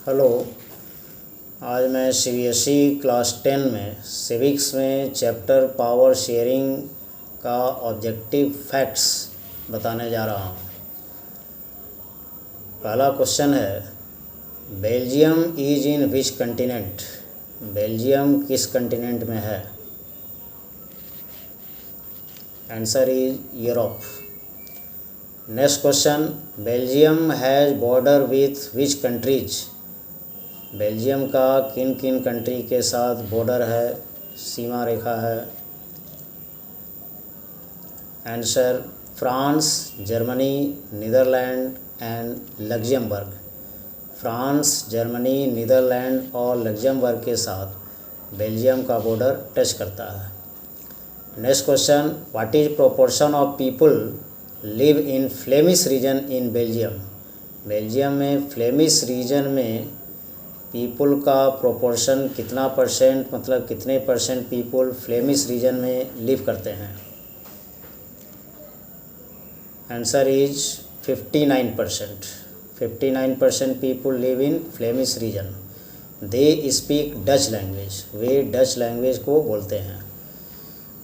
Hello. आज मैं CBSE class 10 में सिविक्स में चैप्टर पावर शेयरिंग का ऑब्जेक्टिव फैक्ट्स बताने जा रहा हूँ। पहला क्वेश्चन है, Belgium is in which continent? Belgium किस कंटिनेंट में है? Answer is Europe. Next question, Belgium has border with which countries? Belgium का किन किन कंट्री के साथ बॉर्डर है, सीमा रेखा है? Answer, France, Germany, Netherlands and Luxembourg. France, Germany, Netherlands और लग्जमबर्ग के साथ बेल्जियम का बॉर्डर टच करता है। Next question, what is proportion of people live in Flemish region in Belgium? Belgium में फ्लेमिश रीजन में पीपल का प्रोपोर्शन कितना परसेंट, मतलब कितने परसेंट पीपल फ्लेमिश रीजन में लिव करते हैं? Answer is 59%। 59% people live in Flemish region. They speak Dutch language, way Dutch language को बोलते हैं।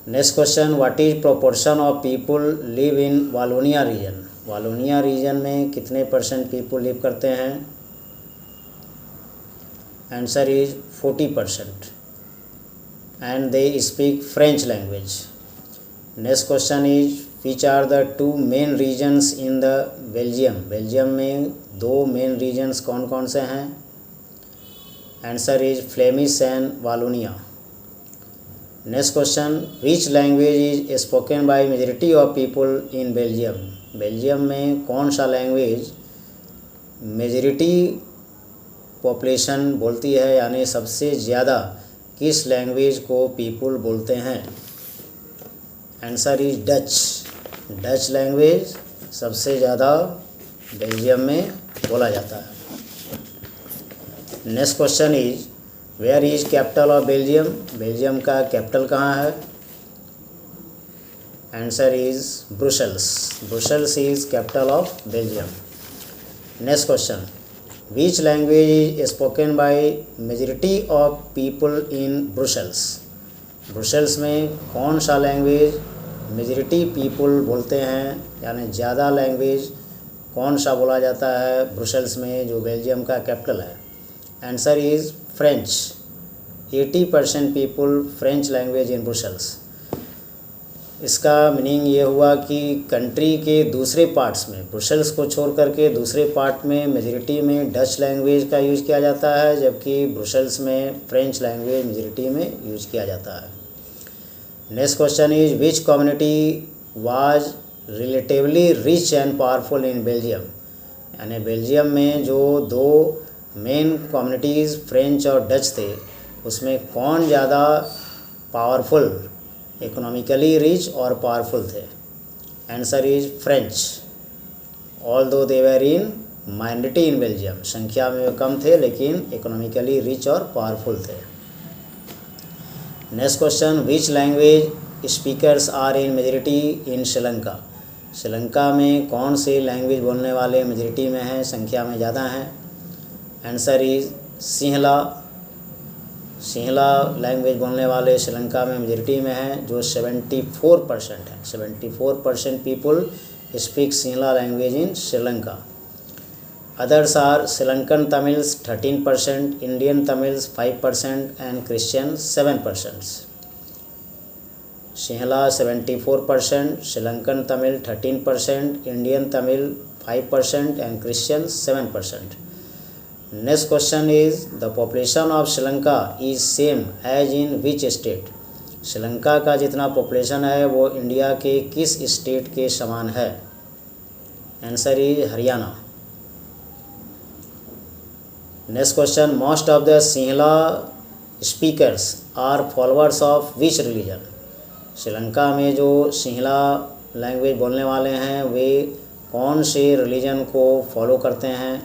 Next question, what is proportion of people live in Wallonia region? Wallonia region में कितने percent people live करते हैं? Answer is 40% and they speak French language. Next question is, which are the two main regions in the Belgium? Belgium में दो main regions कौन कौन से हैं? Answer is Flemish and Wallonia. Next question, which language is spoken by majority of people in Belgium? Belgium में कौन सा language majority population बोलती है, यानी सबसे ज़्यादा किस लैंग्वेज को पीपल बोलते हैं? Answer is Dutch. Dutch language सबसे ज़्यादा बेल्जियम में बोला जाता है। Next question is, where is capital of Belgium? Belgium का कैपिटल कहाँ है? Answer is Brussels. Brussels is capital of Belgium. Next question, which language is spoken by majority of people in Brussels? Brussels में कौन सा language majority people बोलते हैं, यानी ज़्यादा लैंग्वेज कौन सा बोला जाता है ब्रुसेल्स में, जो बेल्जियम का कैपिटल है? Answer is French. 80% people French language in Brussels. इसका मीनिंग ये हुआ कि कंट्री के दूसरे पार्ट्स में, ब्रुसेल्स को छोड़ करके दूसरे पार्ट में मेजॉरिटी में डच लैंग्वेज का यूज़ किया जाता है, जबकि ब्रुसेल्स में फ्रेंच लैंग्वेज मेजॉरिटी में यूज़ किया जाता है। Next question is, which community was relatively rich and powerful in Belgium? यानी बेल्जियम में जो दो मेन कम्युनिटीज़ फ्रेंच और डच थे, उसमें कौन ज़्यादा पावरफुल, इकोनॉमिकली रिच और पावरफुल थे? Answer is French. ऑल दो दे वर इन माइनॉरिटी इन बेल्जियम, संख्या में वे कम थे लेकिन इकोनॉमिकली रिच और पावरफुल थे। Next question, which language speakers are in majority in Sri Lanka? Sri Lanka में कौन सी लैंग्वेज बोलने वाले मेजॉरिटी में हैं, संख्या में ज़्यादा हैं? Answer is Sinhala. Sinhala language बोलने वाले श्रीलंका में मेजॉरिटी में हैं, जो 74% है। 74% people speak Sinhala language in Sri Lanka. Others are Sri Lankan Tamils 13%, Indian Tamils 5% and Christian 7%। Sinhala 74%, Sri Lankan Tamil 13%, Indian Tamil 5% and Christian 7%। Next question is, the population of Sri Lanka is same as in which state? Sri Lanka का जितना पॉपुलेशन है वो इंडिया के किस स्टेट के समान है? Answer is Haryana. Next question, most of the Sinhala speakers are followers of which religion? Sri Lanka में जो सिंहला लैंग्वेज बोलने वाले हैं वे कौन से रिलीजन को फॉलो करते हैं?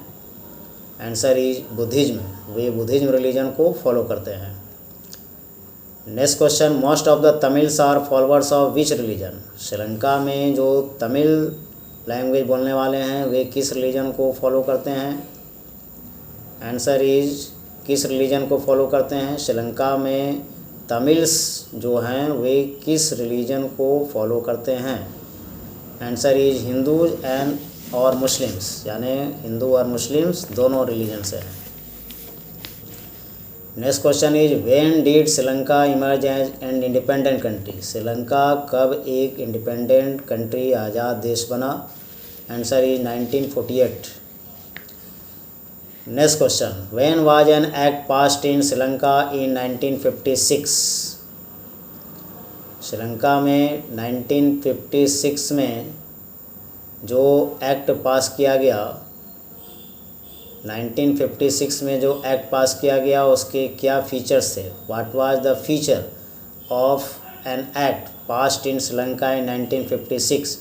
Answer is Buddhism. वे बुद्धिज्म रिलीजन को फॉलो करते हैं। Next question, most of the Tamils are followers of which religion? Sri Lanka में जो तमिल लैंग्वेज बोलने वाले हैं वे किस रिलीजन को फॉलो करते हैं? आंसर इज किस रिलीजन को फॉलो करते हैं? श्रीलंका में तमिल्स जो हैं वे किस रिलीजन को फॉलो करते हैं? आंसर इज हिंदूज एंड और मुस्लिम्स, यानी हिंदू और मुस्लिम्स दोनों रिलीजन से हैं। Next question is when did Sri Lanka emerge as an independent country? Sri Lanka कब एक इंडिपेंडेंट कंट्री आज़ाद देश बना? Answer is 1948। Next question when was an act passed in Sri Lanka in 1956? Sri Lanka में 1956 में जो एक्ट पास किया गया, 1956 में जो एक्ट पास किया गया उसके क्या फीचर्स थे? What was the feature of an act passed in Sri Lanka in 1956?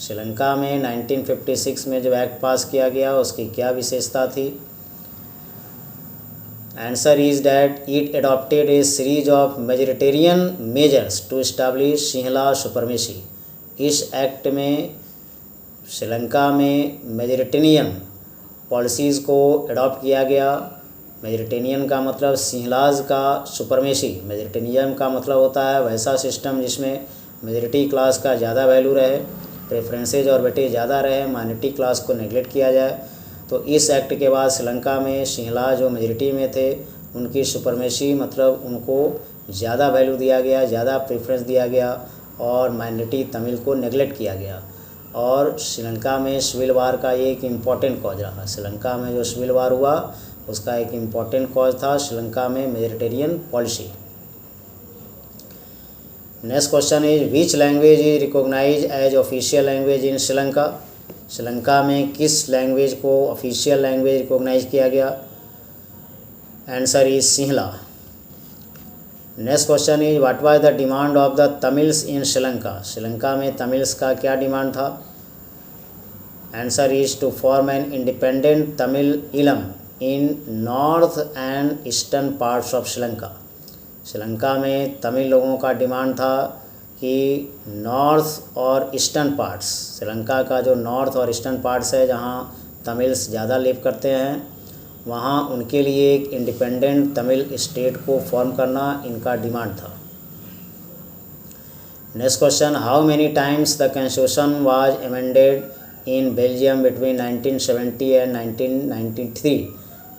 Sri Lanka में 1956 में जो एक्ट पास किया गया उसकी क्या विशेषता थी? Answer is that it adopted a series of majoritarian measures to establish Sinhala supremacy. इस एक्ट में श्रीलंका में मेजोरिटेरियन पॉलिसीज़ को एडॉप्ट किया गया। मेजोरिटेरियन का मतलब सिंहलाज का सुपरमेसी। मेजोरिटेरियन का मतलब होता है वैसा सिस्टम जिसमें मेजोरिटी क्लास का ज़्यादा वैल्यू रहे, प्रेफरेंसेज और वेटेज ज़्यादा रहे, माइनॉरिटी क्लास को नेगलेक्ट किया जाए। तो इस एक्ट के बाद श्रीलंका में सिंहला जो मेजोरिटी में थे उनकी सुपरमेसी मतलब उनको ज़्यादा वैल्यू दिया गया, ज़्यादा प्रेफरेंस दिया गया और माइनॉरिटी तमिल को नेगलेक्ट किया गया। और श्रीलंका में सिविल वार का एक इम्पॉर्टेंट कॉज रहा। श्रीलंका में जो सिविल वार हुआ उसका एक इम्पॉर्टेंट कॉज था श्रीलंका में majoritarian policy. Next question is which language is recognise as official language in Sri Lanka? Sri Lanka में किस लैंग्वेज को ऑफिशियल लैंग्वेज रिकॉग्नाइज किया गया? Answer is Sinhala. Next question is what was the demand of the Tamils in Sri Lanka? Sri Lanka में तमिल्स का क्या डिमांड था? Answer is to form an independent Tamil Eelam in north and eastern parts of Sri Lanka. Sri Lanka में तमिल लोगों का डिमांड था कि नॉर्थ और ईस्टर्न पार्ट्स, श्रीलंका का जो नॉर्थ और ईस्टर्न पार्ट्स है जहाँ तमिल्स ज़्यादा लिव करते हैं, वहाँ उनके लिए एक इंडिपेंडेंट तमिल स्टेट को फॉर्म करना इनका डिमांड था। Next question how many times the constitution was amended in Belgium between 1970 and 1993?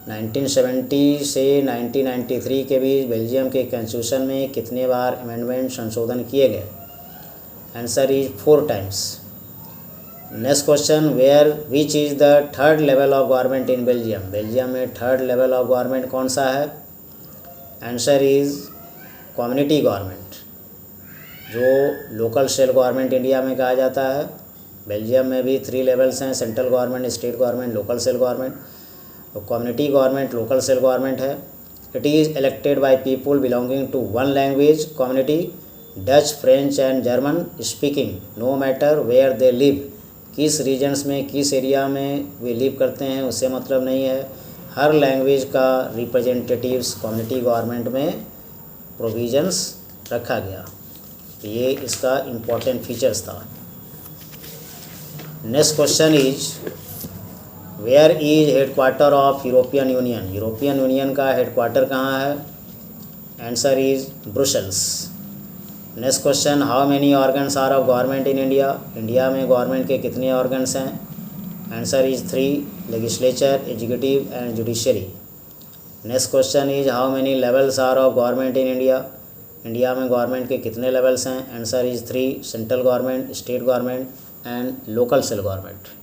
1970 से 1993 के बीच बेल्जियम के कॉन्स्टिट्यूशन में कितने बार अमेंडमेंट संशोधन किए गए? Answer is 4 times. Next question where which is the third level of government in Belgium? Belgium में third level of government कौन सा है? आंसर इज कम्युनिटी गवर्नमेंट, जो लोकल सेल गवर्नमेंट इंडिया में कहा जाता है। बेल्जियम में भी 3 लेवल्स हैं, central government, state government, local self government. तो community government local self government है। It is elected by people belonging to one language community, Dutch, French and German speaking, no matter where they live. किस regions में, किस area में वे live करते हैं उससे मतलब नहीं है, हर लैंग्वेज का रिप्रेजेंटेटिव्स कम्युनिटी गवर्नमेंट में प्रोविजंस रखा गया। तो ये इसका इम्पोर्टेंट फीचर्स था। Next question is where is headquarter of European Union? European Union का हेडक्वार्टर कहाँ है? Answer is Brussels. Next question how many organs are of government in India? India में गवर्नमेंट के कितने ऑर्गन्स हैं? Answer is 3, legislature, executive and judiciary. Next question is how many levels are of government in India? India में government के कितने levels हैं? Answer is 3, central government, state government and local self government.